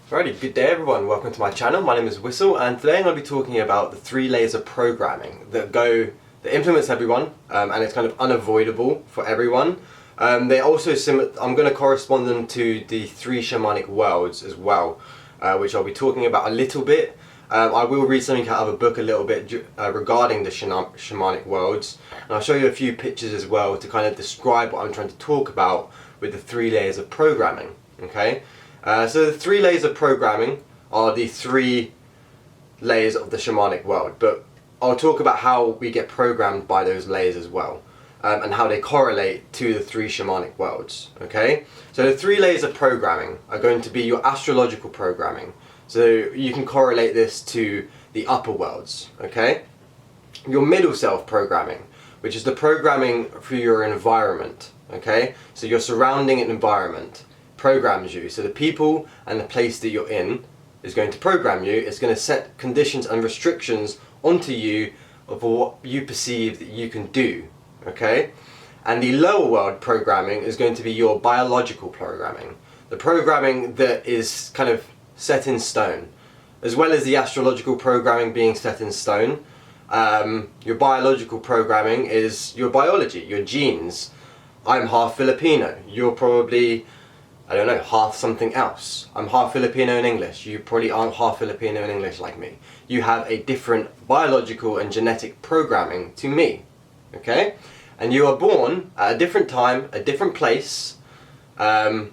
Alrighty, good day everyone, welcome to my channel. My name is Wysol and today I'm going to be talking about the 3 layers of programming that influence everyone and it's kind of unavoidable for everyone. They also I'm going to correspond them to the 3 shamanic worlds as well, which I'll be talking about a little bit. I will read something out of a book a little bit regarding the shamanic worlds, and I'll show you a few pictures as well to kind of describe what I'm trying to talk about with the 3 layers of programming. Okay. So the 3 layers of programming are the 3 layers of the shamanic world, but I'll talk about how we get programmed by those layers as well, and how they correlate to the 3 shamanic worlds. Okay, so the 3 layers of programming are going to be your astrological programming, so you can correlate this to the upper worlds. Okay, your middle self programming, which is the programming for your environment. Okay, so your surrounding environment programs you. So the people and the place that you're in is going to program you. It's going to set conditions and restrictions onto you of what you perceive that you can do. Okay, and the lower world programming is going to be your biological programming, the programming that is kind of set in stone, as well as the astrological programming being set in stone. Your biological programming is your biology, your genes. I'm half Filipino. You're probably, I don't know, half something else. I'm half Filipino and English. You probably aren't half Filipino and English like me. You have a different biological and genetic programming to me. Okay? And you are born at a different time, a different place to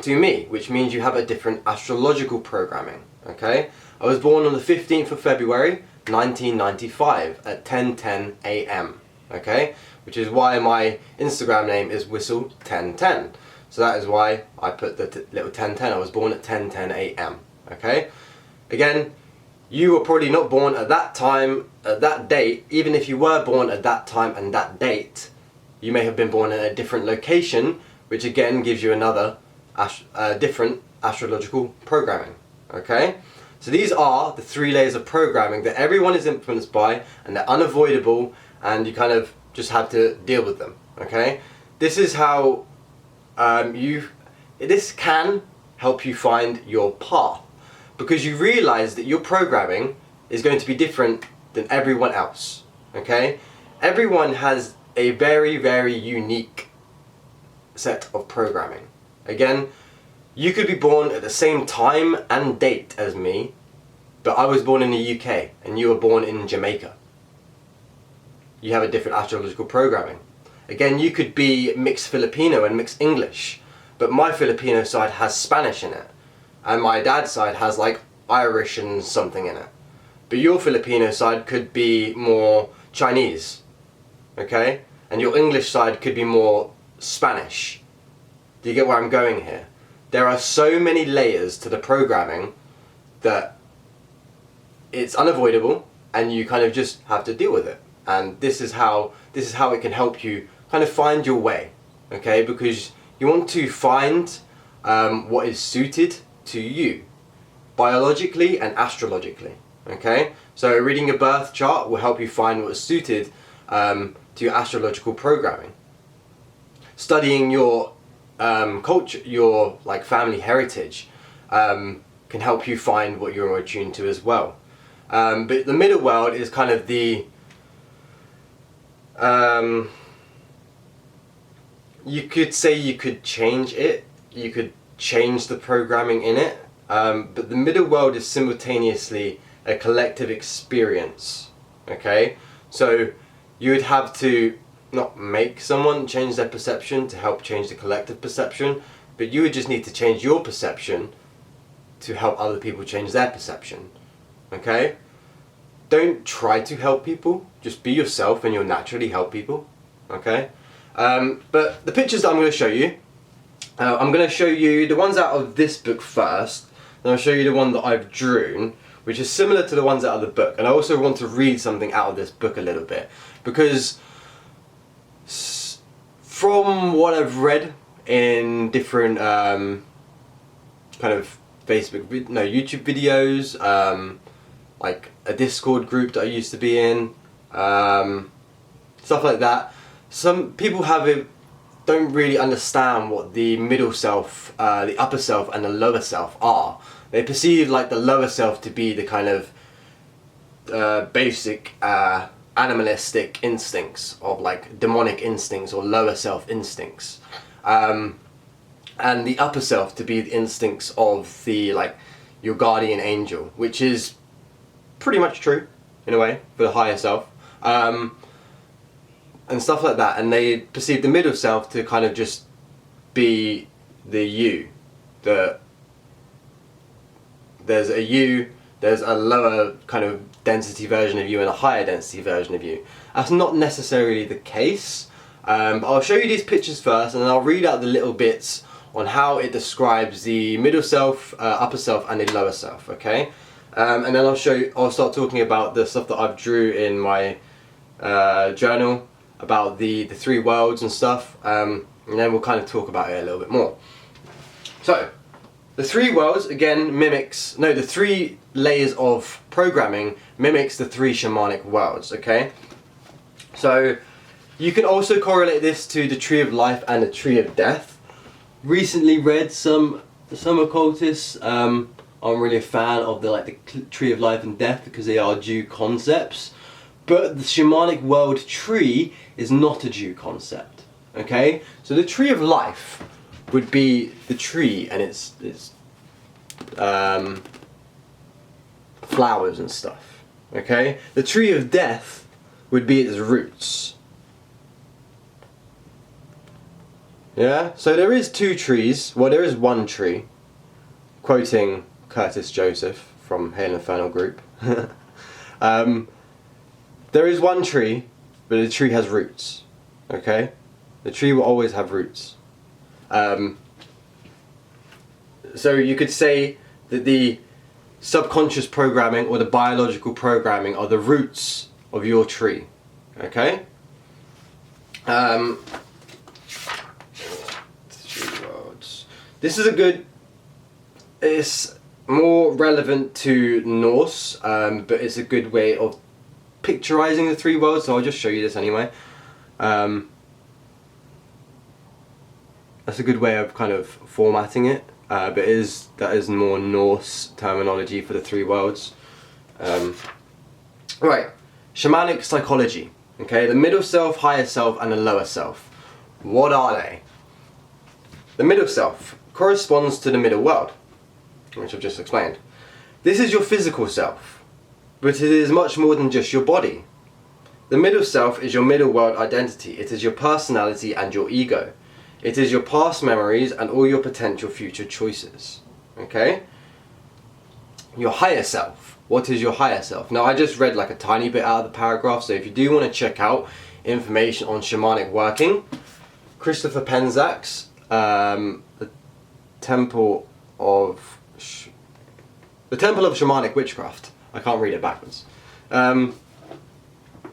me, which means you have a different astrological programming. Okay? I was born on the 15th of February 1995 at 10:10 a.m. Okay? Which is why my Instagram name is Wysol1010. So that is why I put the little 1010. I was born at 10:10 a.m. Okay? Again, you were probably not born at that time, at that date. Even if you were born at that time and that date, you may have been born in a different location, which again gives you another different astrological programming. Okay? So these are the 3 layers of programming that everyone is influenced by, and they're unavoidable, and you kind of just have to deal with them. Okay? This is how this can help you find your path, because you realize that your programming is going to be different than everyone else. Okay? Everyone has a very, very unique set of programming. Again, you could be born at the same time and date as me, but I was born in the UK and you were born in Jamaica. You have a different astrological programming. Again, you could be mixed Filipino and mixed English, but my Filipino side has Spanish in it, and my dad's side has like Irish and something in it. But your Filipino side could be more Chinese, okay? And your English side could be more Spanish. Do you get where I'm going here? There are so many layers to the programming that it's unavoidable, and you kind of just have to deal with it. And this is how it can help you kind of find your way, okay? Because you want to find what is suited to you, biologically and astrologically, okay? So reading your birth chart will help you find what is suited to your astrological programming. Studying your culture, your like family heritage, can help you find what you're attuned to as well. But the middle world is kind of the you could say you could change it, you could change the programming in it, but the middle world is simultaneously a collective experience. Okay, so you would have to not make someone change their perception to help change the collective perception, but you would just need to change your perception to help other people change their perception. Okay? Don't try to help people, just be yourself and you'll naturally help people. Okay? But the pictures that I'm going to show you, I'm going to show you the ones out of this book first, then I'll show you the one that I've drawn, which is similar to the ones out of the book. And I also want to read something out of this book a little bit, because from what I've read in different kind of YouTube videos, like a Discord group that I used to be in, stuff like that, some people have don't really understand what the middle self, the upper self and the lower self are. They perceive like the lower self to be the kind of basic animalistic instincts of like demonic instincts or lower self instincts, and the upper self to be the instincts of the like your guardian angel, which is pretty much true in a way for the higher self, and stuff like that. And they perceive the middle self to kind of just be the you, there's a you, there's a lower kind of density version of you and a higher density version of you. That's not necessarily the case. I'll show you these pictures first, and then I'll read out the little bits on how it describes the middle self, upper self and the lower self, okay? And then I'll start talking about the stuff that I've drew in my journal about the three worlds and stuff, and then we'll kind of talk about it a little bit more. So, the three worlds, again, the three layers of programming mimics the three shamanic worlds, okay? So, you can also correlate this to the tree of life and the tree of death. Recently read some occultists. I'm really a fan of the tree of life and death because they are due concepts. But the shamanic world tree is not a due concept, okay? So the tree of life would be the tree and its flowers and stuff, okay? The tree of death would be its roots. Yeah, so there is two trees, well there is one tree, quoting Curtis Joseph from Hail Infernal Group. There is one tree, but the tree has roots, okay? The tree will always have roots. So you could say that the subconscious programming or the biological programming are the roots of your tree, okay? This is it's more relevant to Norse, but it's a good way of picturizing the three worlds, so I'll just show you this anyway. That's a good way of kind of formatting it, but that is more Norse terminology for the three worlds. Right, shamanic psychology, okay, the middle self, higher self and the lower self. What are they? The middle self corresponds to the middle world, which I've just explained. This is your physical self, but it is much more than just your body. The middle self is your middle world identity. It is your personality and your ego. It is your past memories and all your potential future choices. Okay? Your higher self. What is your higher self? Now I just read like a tiny bit out of the paragraph, so if you do want to check out information on shamanic working, Christopher Penzak's the Temple of Shamanic Witchcraft. I can't read it backwards. Yeah,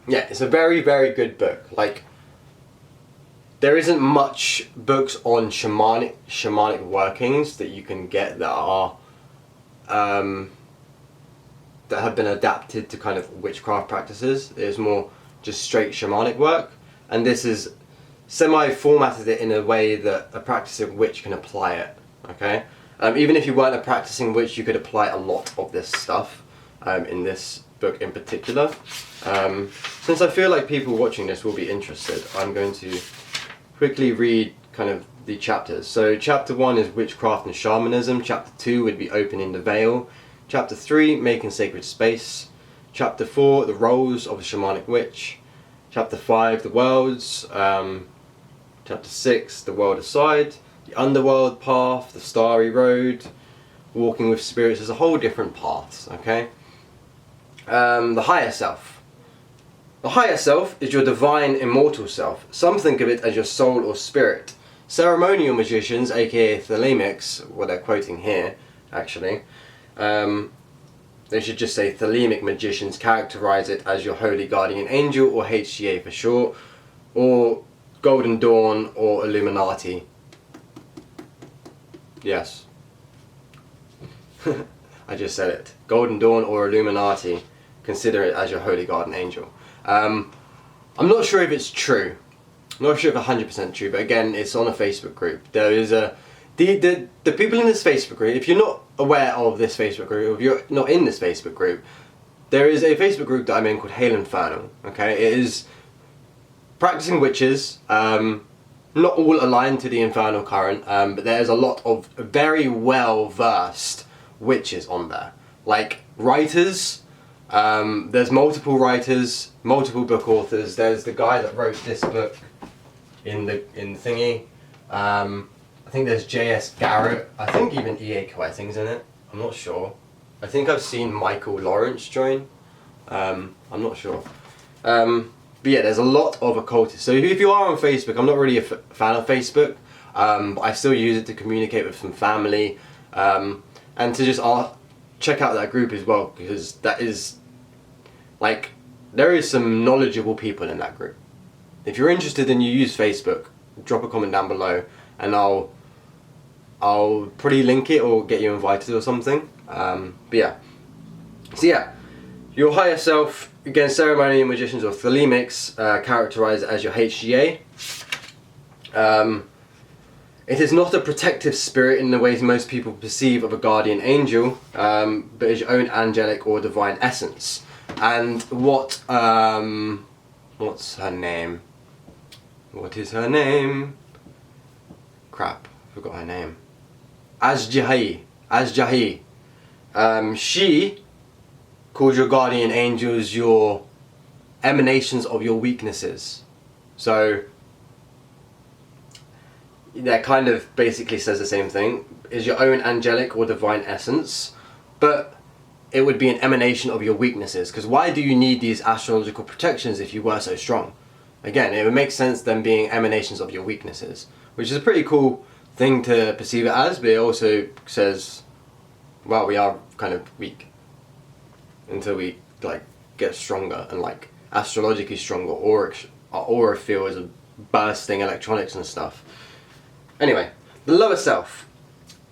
it's a very, very good book. Like, there isn't much books on shamanic workings that you can get that are that have been adapted to kind of witchcraft practices. There's more just straight shamanic work, and this is semi-formatted it in a way that a practicing witch can apply it. Okay, even if you weren't a practicing witch, you could apply a lot of this stuff in this book in particular. Since I feel like people watching this will be interested, I'm going to quickly read kind of the chapters. So chapter 1 is witchcraft and shamanism. Chapter 2 would be opening the veil. Chapter 3, making sacred space. Chapter 4, the roles of a shamanic witch. Chapter 5, the worlds. Chapter 6, the world aside. The underworld path, the starry road. Walking with spirits is a whole different paths, okay? The higher self. The higher self is your divine immortal self. Some think of it as your soul or spirit. Ceremonial magicians, aka thelemics, what they're quoting here, actually, they should just say thelemic magicians characterize it as your holy guardian angel, or HGA for short, or Golden Dawn, or Illuminati. Yes. I just said it. Golden Dawn or Illuminati, consider it as your holy guardian angel. I'm not sure if it's true. not sure if 100% true, but again, it's on a Facebook group. There is the people in this Facebook group, if you're not aware of this Facebook group, or if you're not in this Facebook group, there is a Facebook group that I'm in called Hail Infernal, okay? It is practicing witches, not all aligned to the infernal current, but there's a lot of very well versed witches on there. Like writers, there's multiple writers, multiple book authors. There's the guy that wrote this book in thingy. I think there's J.S. Garrett. I think even E.A. Quetting's in it. I'm not sure. I think I've seen Michael Lawrence join. I'm not sure. But yeah, there's a lot of occultists. So if you are on Facebook, I'm not really a fan of Facebook, but I still use it to communicate with some family, and to just check out that group as well, because that is, like, there is some knowledgeable people in that group. If you're interested and you use Facebook, drop a comment down below, and I'll probably link it or get you invited or something. But yeah. So yeah, your higher self, again, ceremonial magicians or thelemics, characterized as your HGA. It is not a protective spirit in the ways most people perceive of a guardian angel, but is your own angelic or divine essence. And what's her name? What is her name? Crap, forgot her name. Asjahi. She calls your guardian angels your emanations of your weaknesses. So that kind of basically says the same thing. Is your own angelic or divine essence, but it would be an emanation of your weaknesses. Because why do you need these astrological protections if you were so strong? Again, it would make sense them being emanations of your weaknesses, which is a pretty cool thing to perceive it as, but it also says, well, we are kind of weak until we like get stronger and like astrologically stronger, or our aura field is bursting electronics and stuff. Anyway, the lower self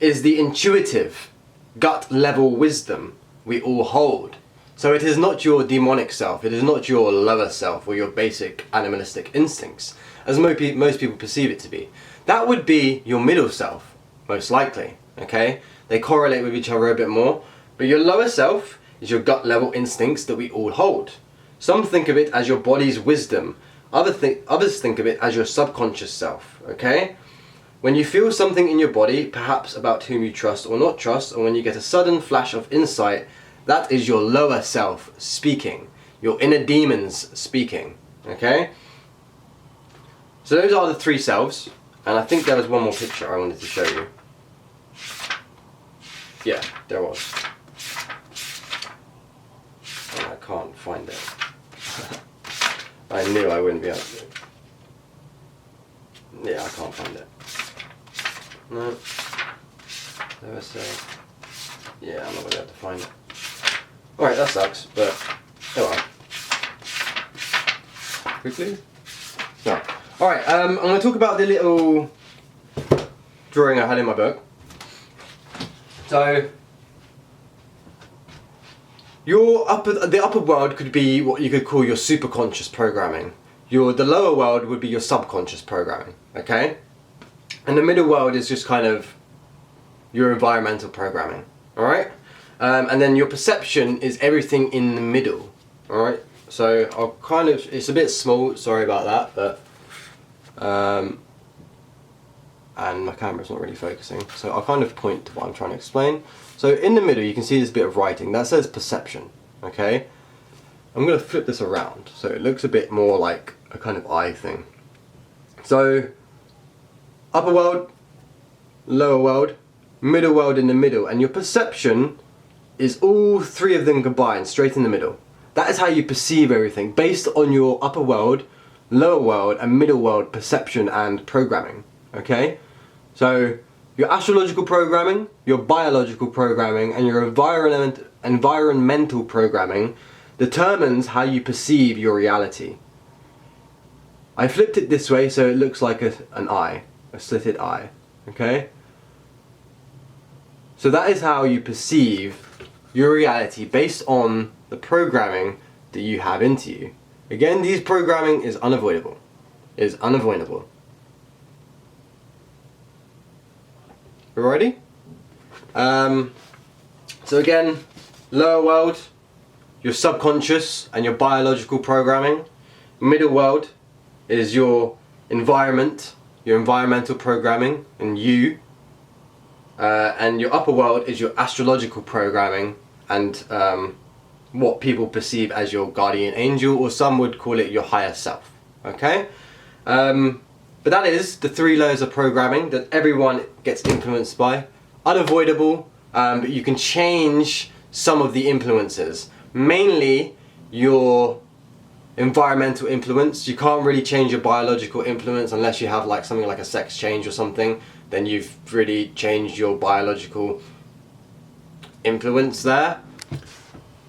is the intuitive, gut level wisdom we all hold. So it is not your demonic self, it is not your lower self or your basic animalistic instincts, as most people perceive it to be. That would be your middle self, most likely, okay? They correlate with each other a bit more, but your lower self is your gut level instincts that we all hold. Some think of it as your body's wisdom, others think of it as your subconscious self, okay? When you feel something in your body, perhaps about whom you trust or not trust, or when you get a sudden flash of insight, that is your lower self speaking, your inner demons speaking, okay? So those are the three selves, and I think there was one more picture I wanted to show you. Yeah, there was. And I can't find it. I knew I wouldn't be able to. Yeah, I can't find it. No. There was yeah, I'm not going to be able to find it. Alright, that sucks, but oh well. Quickly? No. Alright, I'm going to talk about the little drawing I had in my book. So, the upper world could be what you could call your superconscious programming. The lower world would be your subconscious programming, okay? And the middle world is just kind of your environmental programming, alright? And then your perception is everything in the middle, alright? So I'll kind of, it's a bit small, sorry about that, but and my camera's not really focusing, so I'll kind of point to what I'm trying to explain. So in the middle you can see this bit of writing, that says perception, okay? I'm going to flip this around so it looks a bit more like a kind of eye thing. So upper world, lower world, middle world in the middle, and your perception is all three of them combined straight in the middle. That is how you perceive everything based on your upper world, lower world and middle world perception and programming, okay? So your astrological programming, your biological programming and your environmental programming determines how you perceive your reality. I flipped it this way so it looks like an eye, a slitted eye, okay? So that is how you perceive your reality based on the programming that you have into you. Again, these programming is unavoidable. is unavoidable. Alrighty? So again, lower world, your subconscious and your biological programming. Middle world is your environment, your environmental programming, and you. And your upper world is your astrological programming and what people perceive as your guardian angel, or some would call it your higher self. Okay? But that is the 3 layers of programming that everyone gets influenced by. Unavoidable, but you can change some of the influences. Mainly your environmental influence. You can't really change your biological influence unless you have like something like a sex change or something. Then you've really changed your biological influence there.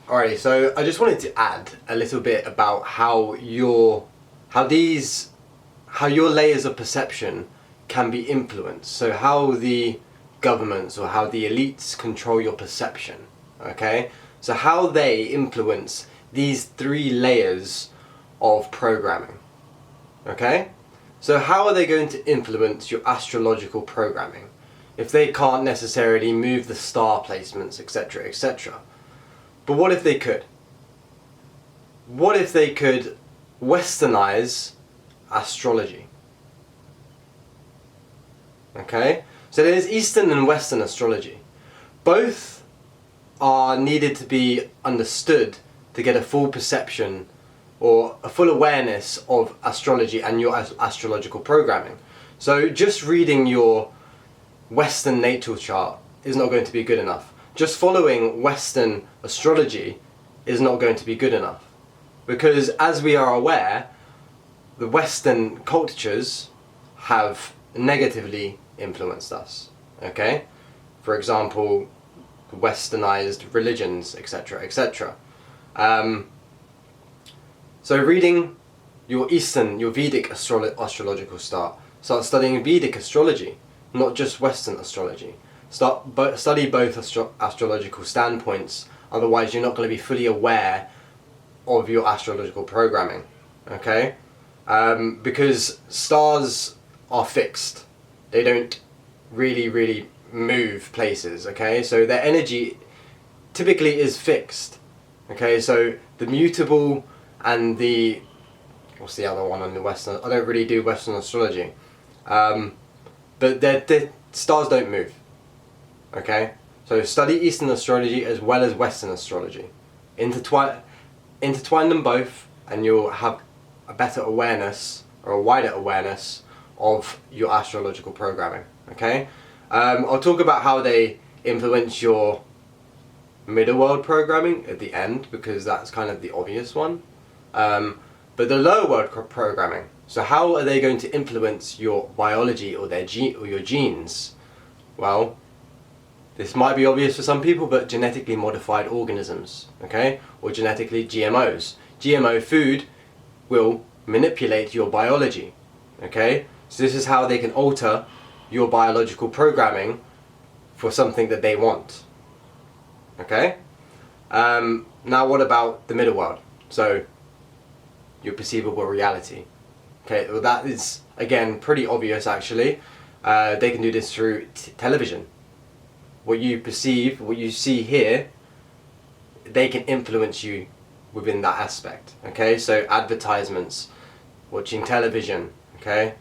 Alrighty, so I just wanted to add a little bit about how your layers of perception can be influenced. So how the governments or how the elites control your perception. Okay? So how they influence these 3 layers of programming. Okay? So how are they going to influence your astrological programming if they can't necessarily move the star placements, etc., etc.? But what if they could? What if they could westernize astrology? Okay? So there's Eastern and Western astrology. Both are needed to be understood to get a full perception or a full awareness of astrology and your astrological programming. So just reading your Western natal chart is not going to be good enough. Just following Western astrology is not going to be good enough. Because as we are aware, the Western cultures have negatively influenced us. Okay? For example, westernized religions, etc., etc. So reading your Eastern, your Vedic astrological start, start studying Vedic astrology, not just Western astrology. Study both astrological standpoints, otherwise you're not going to be fully aware of your astrological programming. Okay? Because stars are fixed. They don't really move places, okay? So their energy typically is fixed. Okay, so the mutable and the, what's the other one on the Western? I don't really do Western astrology. But the stars don't move. Okay? So study Eastern astrology as well as Western astrology. Intertwine them both and you'll have a better awareness or a wider awareness of your astrological programming. Okay? I'll talk about how they influence your middle world programming at the end because that's kind of the obvious one. But the lower world programming, so how are they going to influence your biology or your genes? Well, this might be obvious for some people, but genetically modified organisms, okay? Or genetically GMOs. GMO food will manipulate your biology, okay? So this is how they can alter your biological programming for something that they want, okay? Now what about the middle world? So, your perceivable reality. Okay, well that is, again, pretty obvious actually. They can do this through television. What you perceive, what you see here, they can influence you within that aspect. Okay, so advertisements, watching television, okay?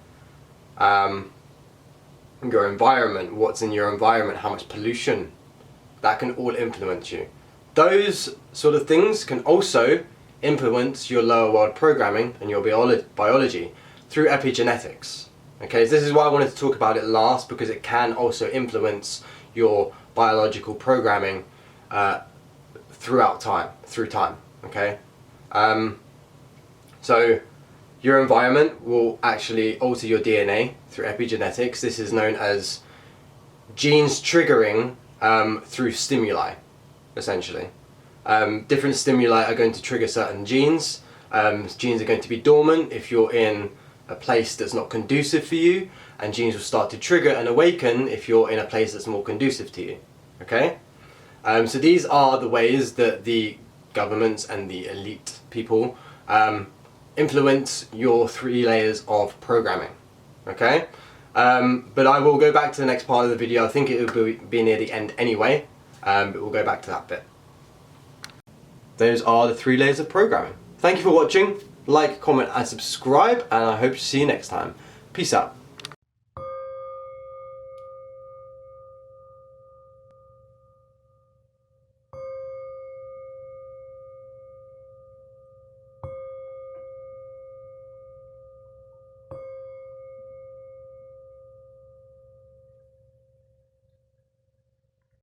Your environment, what's in your environment, how much pollution, that can all influence you. Those sort of things can also influence your lower world programming and your biology through epigenetics. Okay, so this is why I wanted to talk about it last, because it can also influence your biological programming through time. Okay, so your environment will actually alter your DNA through epigenetics. This is known as genes triggering through stimuli, essentially. Different stimuli are going to trigger certain genes. Genes are going to be dormant if you're in a place that's not conducive for you, and genes will start to trigger and awaken if you're in a place that's more conducive to you. Okay? So these are the ways that the governments and the elite people influence your 3 layers of programming. Okay? But I will go back to the next part of the video. I think it will be near the end anyway, but we'll go back to that bit. Those are the 3 layers of programming. Thank you for watching. Like, comment and subscribe, and I hope to see you next time. Peace out.